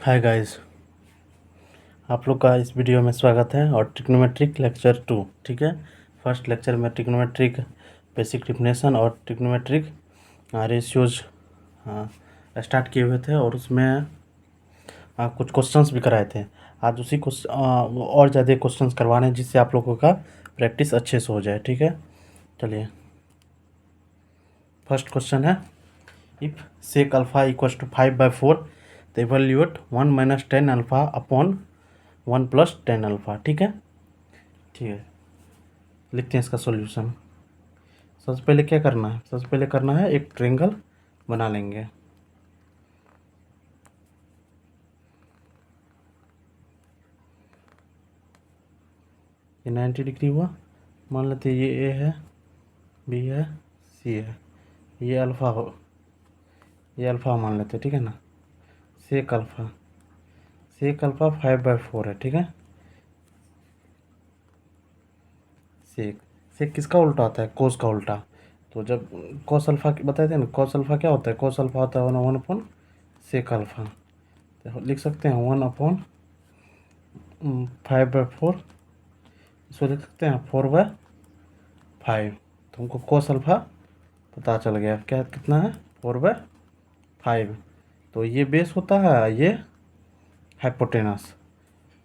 Hi guys, आप लोग का इस वीडियो में स्वागत है। और ट्रिग्नोमेट्रिक लेक्चर 2, ठीक है। फर्स्ट लेक्चर में ट्रिग्नोमेट्रिक बेसिक डिफिनेशन और ट्रिग्नोमेट्रिक रेशियोज स्टार्ट किए हुए थे, और उसमें कुछ क्वेश्चंस भी कराए थे। आज उसी और ज़्यादा क्वेश्चंस करवाने हैं, जिससे आप लोगों का प्रैक्टिस अच्छे से हो जाए, ठीक है। चलिए, फर्स्ट क्वेश्चन है, if sec alpha equals to 5/4 the evaluate 1 minus 10 alpha upon 1 plus 10 alpha, ठीक है। ठीक है, लिखते हैं इसका सॉल्यूशन। सबसे पहले क्या करना है? सबसे पहले करना है एक ट्रायंगल बना लेंगे। ये 90 डिग्री हुआ। मान लेते हैं ये ए है, बी है, सी है, ये अल्फ़ा हो, ये अल्फ़ा मान लेते हैं, ठीक है ना। सेक अल्फ़ा 5/4 है, ठीक है। सेक सेक किसका उल्टा होता है? कोस का उल्टा। तो जब कोस अल्फ़ा बताए थे ना, कोस अल्फ़ा क्या होता है? कोस अल्फ़ा होता है 1 अपॉन सेक अल्फ़ा। तो लिख सकते हैं 1/5/4। इसको लिख सकते हैं 4/5। तो हमको कोस अल्फ़ा पता चल गया, क्या कितना है? 4/5। तो ये बेस होता है, ये हाइपोटेनस।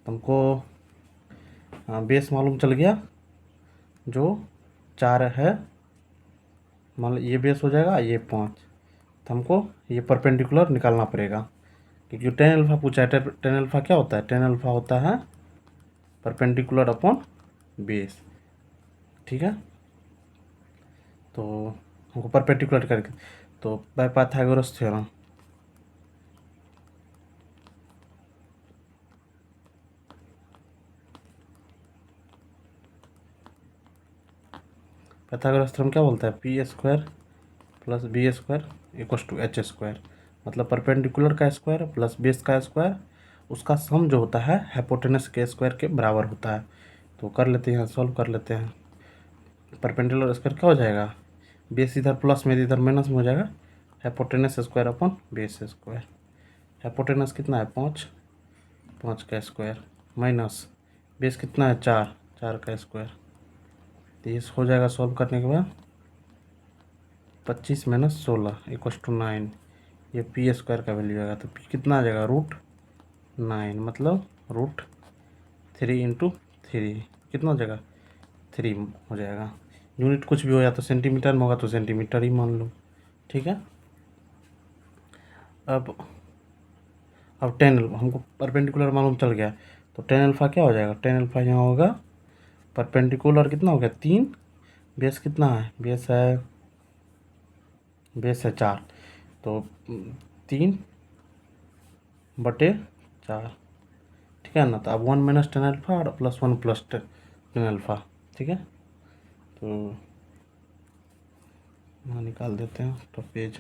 तुमको बेस मालूम चल गया, जो 4 है। मान लो ये बेस हो जाएगा, ये 5। तो हमको ये परपेंडिकुलर निकालना पड़ेगा, क्योंकि टेन अल्फ़ा पूछा है। टेन अल्फ़ा क्या होता है? टेन अल्फ़ा होता है परपेंडिकुलर अपॉन बेस, ठीक है। तो हमको परपेंडिकुलर करके, तो bye Pythagoras theorem, Pythagoras theorem क्या बोलता है? p² plus b² equals to h²। मतलब परपेंडिकुलर का स्क्वायर प्लस बेस का स्क्वायर, उसका सम जो होता है हाइपोटेनस के स्क्वायर के बराबर होता है। तो कर लेते हैं, सॉल्व कर लेते हैं। परपेंडिकुलर स्क्वायर क्या हो जाएगा? बेस इधर प्लस में, इधर माइनस में हो जाएगा। Hypotenuse square upon base square. Hypotenuse कितना है? 5, 5 का स्क्वायर माइनस बेस कितना है? 4, 4 का स्क्वायर। तो ये हो जाएगा सॉल्व करने के बाद 25 माइनस 16 इक्वल्स टू 9। ये p² का वैल्यू आएगा। तो p कितना आ जाएगा? √9, मतलब √3 × 3 कितना हो जाएगा? 3 हो जाएगा। यूनिट कुछ भी हो, या तो सेंटीमीटर में होगा तो सेंटीमीटर ही मान लो, ठीक है। अब टेन हमको परपेंडिकुलर मालूम चल गया, तो टेन अल्फ़ा क्या हो जाएगा? टेन अल्फ़ा यहाँ होगा, परपेंडिकुलर कितना हो गया? 3। बेस कितना है? बेस है 4। तो 3/4, ठीक है ना। तो अब 1 माइनस 10 अल्फ़ा और प्लस 1 प्लस 10 अल्फ़ा, ठीक है। तो यहाँ निकाल देते हैं, तो page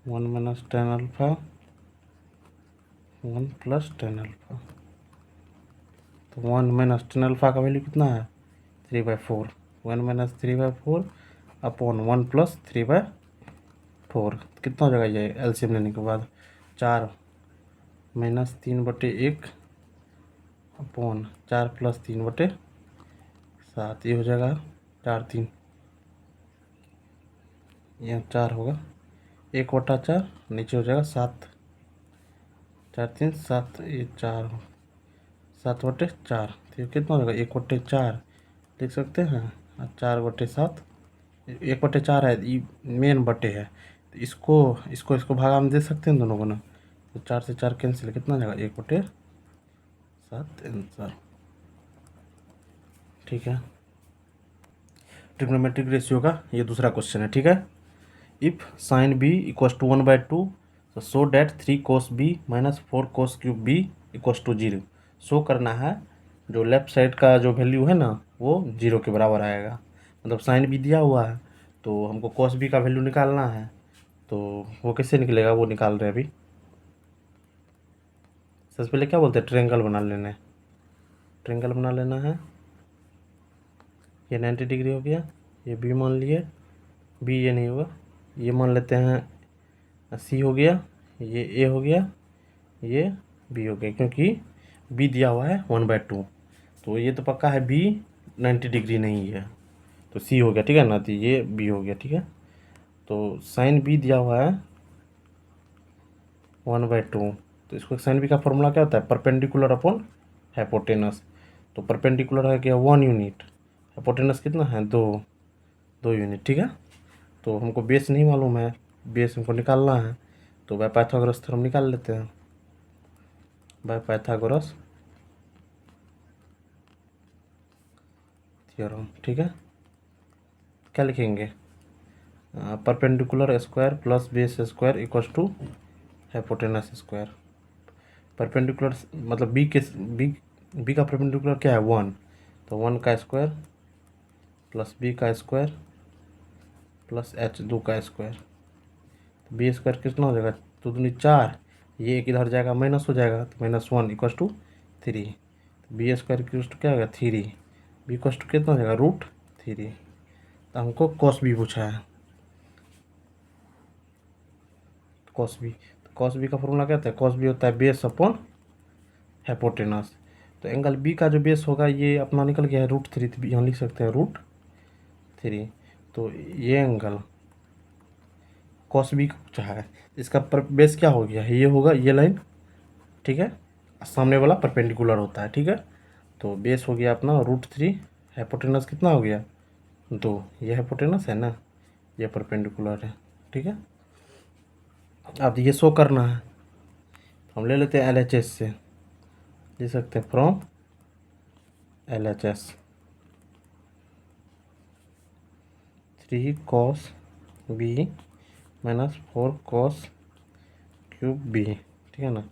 1 minus 10 alpha 1 plus 10 alpha. तो 1 माइनस 10 अल्फ़ा का वैल्यू कितना है? 3/4। 1 माइनस 3/4 अपॉन 1 प्लस 3/4 कितना हो जाएगा? ये एलसीएम लेने के बाद 4 माइनस 3/1 अपॉन 4 प्लस 3/7, ये हो जाएगा 4/3। यहाँ 4 होगा, 1/4 नीचे हो जाएगा 7, 4×3 7, ये 4, 7/4। तो ये कितना हो जाएगा? 1/4 लिख सकते हैं। 4/7, 1/4 है, ये मेन बटे है। तो इसको भागा में दे सकते हैं दोनों को ना। तो 4 से 4 कैंसिल, कितना हो जाएगा? 1/7 आंसर, ठीक है। ट्रिग्नोमेट्रिक रेशियो का ये दूसरा क्वेश्चन है, ठीक है। If sine b equals to 1/2, तो show that 3 cos b minus 4 cos cube b equals to 0। Show करना है जो लेफ्ट साइड का जो वैल्यू है ना, वो 0 के बराबर आएगा। मतलब साइन b दिया हुआ है, तो हमको cos b का वैल्यू निकालना है। तो वो कैसे निकलेगा, वो निकाल रहे हैं अभी। सबसे पहले क्या बोलते हैं? ट्रायंगल बना लेना है। ट्रायंगल बना लेना है। ये 90 डिग्री हो गया, ये बी मान लिए, बी ये नहीं होगा, ये मान लेते हैं सी हो गया, ये ए हो गया, ये बी हो गया, क्योंकि बी दिया हुआ है 1/2, तो ये तो पक्का है बी 90 डिग्री नहीं है, तो सी हो गया, ठीक है ना। तो ये बी हो गया, ठीक है। तो साइन बी दिया हुआ है 1/2, तो इसको साइन बी का फॉर्मूला क्या होता है, परपेंडिकुलर अपॉन हाइपोटेनस। तो परपेंडिकुलर है क्या 1 यूनिट, हाइपोटेनस कितना है 2 यूनिट, ठीक है। तो हमको बेस नहीं मालूम है, बेस हमको निकालना है, तो बाय पाइथागोरस थ्योरम निकाल लेते हैं। बाय पाइथागोरस थ्योरम, ठीक है। क्या लिखेंगे, perpendicular square plus base square equals to hypotenuse square. Perpendicular मतलब बी बी का परपेंडिकुलर क्या है 1, तो 1 का स्क्वायर प्लस बी का स्क्वायर प्लस एच 2 का स्क्वायर। तो बी स्क्वायर कितना हो जाएगा, 2 दूनी 4, ये एक इधर जाएगा माइनस हो जाएगा, तो -1 equals to 3। B square equals to क्या होगा 3, बी इक्वल्स टू कितना हो जाएगा √3। तो हमको कॉस बी पूछा है, कॉस बी। तो कॉस बी का फॉर्मूला क्या होता है, कॉस बी होता है बेस अपॉन हाइपोटेनस। तो एंगल बी का जो बेस होगा ये अपना निकल गया है √3, तो यहाँ लिख सकते हैं √3। तो ये एंगल कॉस बी का पूछा है, इसका पर बेस क्या हो गया है, ये होगा ये लाइन, ठीक है। सामने वाला परपेंडिकुलर होता है, ठीक है। तो बेस हो गया अपना √3, हाइपोटेनस कितना हो गया 2, ये हाइपोटेनस है ना, ये परपेंडिकुलर है, ठीक है। अब ये शो करना है, हम ले लेते हैं LHS से, ले सकते हैं from LHS 3 cos b -4 cos cube b, ठीक है ना।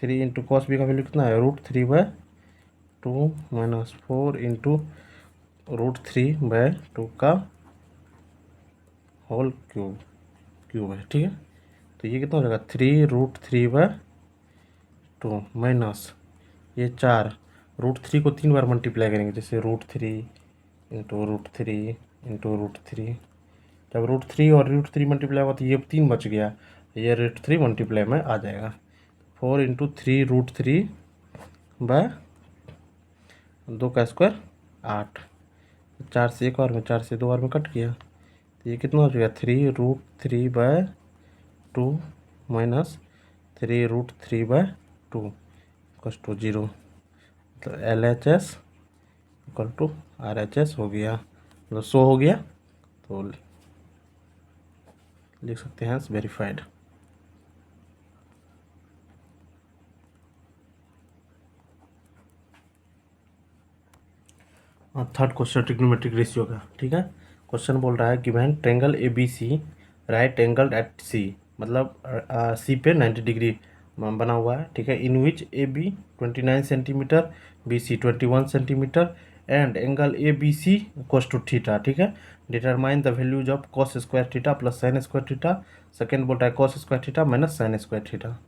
3 इंटू कॉस बी का वैल्यू कितना है √3/2 -4 इंटू √3/2 का होल क्यूब है, ठीक है। तो ये कितना हो जाएगा 3√3/2 माइनस ये 4, √3 को 3 बार मल्टीप्लाई करेंगे, जैसे √3 इंटू √3 इंटू √3। जब √3 और √3 मल्टीप्लाई होगा तो ये 3 बच गया, ये √3 मल्टीप्लाई में आ जाएगा। 4 इंटू 3√3/2 का स्क्वायर 8, 4 से एक बार में, 4 से 2 बार में कट गया, तो ये कितना हो जाएगा 3√3/2 माइनस 3√3/2 इक्वल्स टू 0। तो LHS इक्वल टू RHS हो गया, मतलब शो हो गया, तो लिख सकते हैं verified. Third question trigonometric ratio का, ठीक है। क्वेश्चन बोल रहा है given triangle ABC right angle at C, मतलब C पे 90 डिग्री बना हुआ है, ठीक है। In which AB 29 centimetre, BC 21 centimetre and angle ABC equals to theta, ठीक है। Determine the values of cos square theta plus sine square theta. Second बोल रहा है cos square theta minus sine square theta,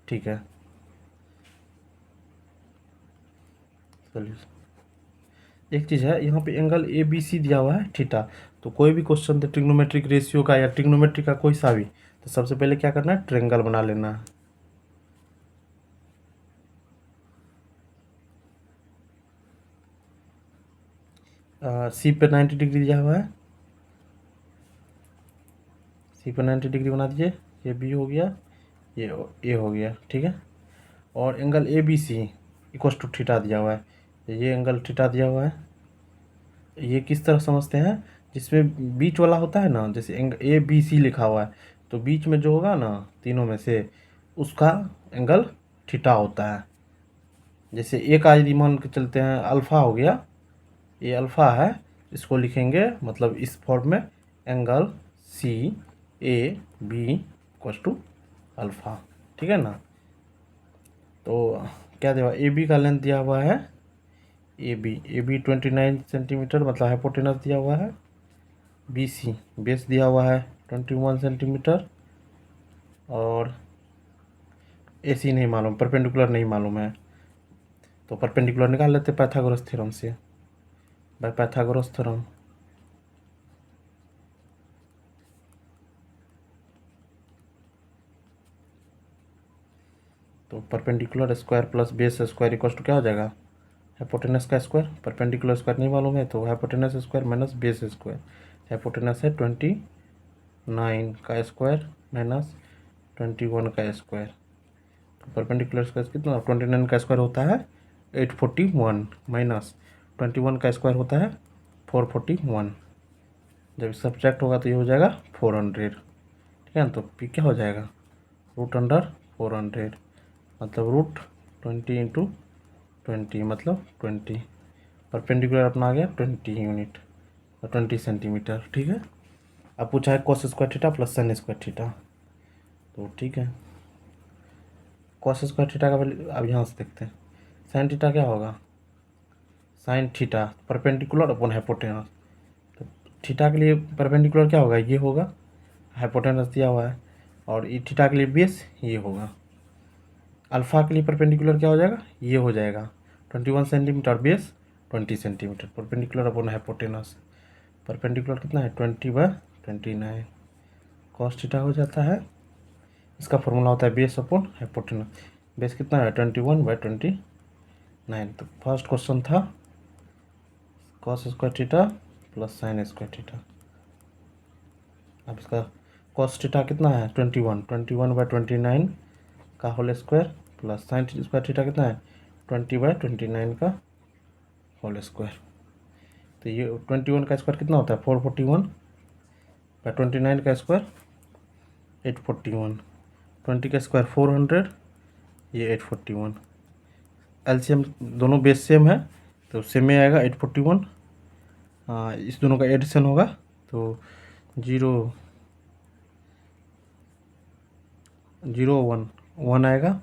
ठीक है। चलिए, एक चीज़ है यहाँ पे एंगल ABC दिया हुआ है थीटा, तो कोई भी क्वेश्चन दे ट्रिग्नोमेट्रिक रेशियो का या ट्रिग्नोमेट्री का कोई सा भी, तो सबसे पहले क्या करना है, ट्रायंगल बना लेना है। सी पे 90 डिग्री दिया हुआ है, सी पे 90 डिग्री बना दीजिए, ये बी हो गया, ये ए हो गया, ठीक है। और angle ABC equals to theta दिया हुआ है, ये एंगल थीटा दिया हुआ है। ये किस तरह समझते हैं, जिसमें बीच वाला होता है ना, जैसे ABC लिखा हुआ है, तो बीच में जो होगा ना तीनों में से उसका एंगल थीटा होता है। जैसे एक आज मान के चलते हैं अल्फ़ा हो गया, ये अल्फ़ा है, इसको लिखेंगे मतलब इस फॉर्म में angle CAB equals to alpha, ठीक है ना। तो क्या दिया हुआ, AB का लेंथ दिया हुआ है, AB 29 सेंटीमीटर मतलब हाइपोटेनस दिया हुआ है। BC बेस दिया हुआ है 21 सेंटीमीटर, और AC नहीं मालूम, परपेंडिकुलर नहीं मालूम है, तो परपेंडिकुलर निकाल लेते पाइथागोरस थ्योरम से, बाय पाइथागोरस थ्योरम। तो perpendicular square plus base square equal to क्या हो जाएगा, हाइपोटेनस का स्क्वायर। परपेंडिकुलर स्क्वायर नहीं मालूम है तो hypotenuse square minus base square. Hypotenuse है 29 का स्क्वायर माइनस 21 का स्क्वायर। तो परपेंडिकुलर स्क्वायर कितना, 29 का स्क्वायर होता है 841 माइनस 21 का स्क्वायर होता है 441। जब सब्ट्रैक्ट होगा तो ये हो जाएगा 400, ठीक है ना। तो पी क्या हो जाएगा, √400 मतलब √20 × 20 मतलब 20। परपेंडिकुलर अपना आ गया 20 यूनिट और 20 सेंटीमीटर, ठीक है। अब पूछा है cos square theta plus sine square theta, तो ठीक है कॉस स्क्वायर थीटा का वैल्यू अब यहाँ से देखते हैं। साइन थीटा क्या होगा, sine theta perpendicular upon hypotenuse. तो थीटा के लिए परपेंडिकुलर क्या होगा, ये होगा, हाइपोटेनस दिया हुआ है, और ई थीटा के लिए बेस ये होगा। अल्फ़ा के लिए परपेंडिकुलर क्या हो जाएगा, ये हो जाएगा 21 centimetre base 20 centimetre perpendicular upon hypotenuse. Perpendicular कितना है 20/29 कॉस थीटा हो जाता है। इसका फॉर्मूला होता है बेस अपॉन हाइपोटेनस। बेस कितना है 21/29। तो फर्स्ट क्वेश्चन था cos square theta plus sine square theta. अब इसका कॉस थीटा कितना है 21/29 का whole square plus sine square theta कितना है 20/29 का होल स्क्वायर। तो ये 21 का स्क्वायर कितना होता है 441/29 का स्क्वायर 841, 20 का स्क्वायर 400, ये 841। एलसीएम दोनों बेस सेम है तो सेम में आएगा 841। इस दोनों का एडिशन होगा तो 0 आएगा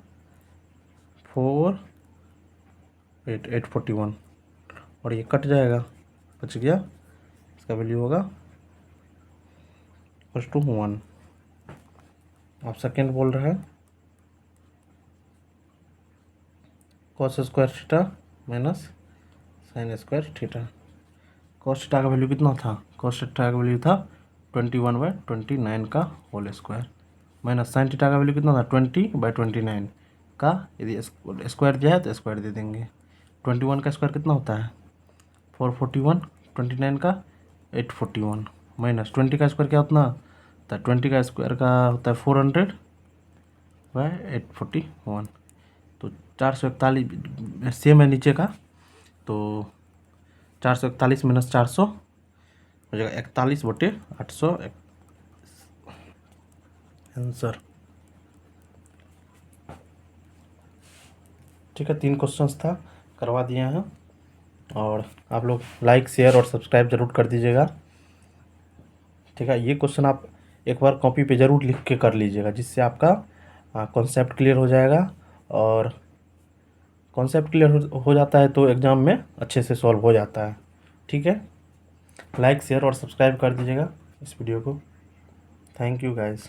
841 और ये कट जाएगा, बच गया, इसका वैल्यू होगा +1। आप सेकेंड बोल रहे हैं cos square theta minus sine square theta. Cos theta का वैल्यू कितना था, कॉस थीटा का वैल्यू था 21/29 का whole square minus sine theta का वैल्यू कितना था 20/29 का, यदि स्क्वायर दिया है तो स्क्वायर दे देंगे। 21 का स्क्वायर कितना होता है 441, 29 का 841 माइनस 20 का स्क्वायर क्या होता है 20 का स्क्वायर का होता है 400/841। तो 441 सेम है नीचे का, तो 441 माइनस 400 हो जाएगा 41/800 आंसर। ठीक है 3 क्वेश्चंस था, करवा दिए हैं, और आप लोग लाइक शेयर और सब्सक्राइब ज़रूर कर दीजिएगा। ठीक है ये क्वेश्चन आप एक बार कॉपी पे ज़रूर लिख के कर लीजिएगा, जिससे आपका कॉन्सेप्ट क्लियर हो जाएगा, और कॉन्सेप्ट क्लियर हो जाता है तो एग्ज़ाम में अच्छे से सॉल्व हो जाता है। ठीक है लाइक शेयर और सब्सक्राइब कर दीजिएगा इस वीडियो को। Thank you guys.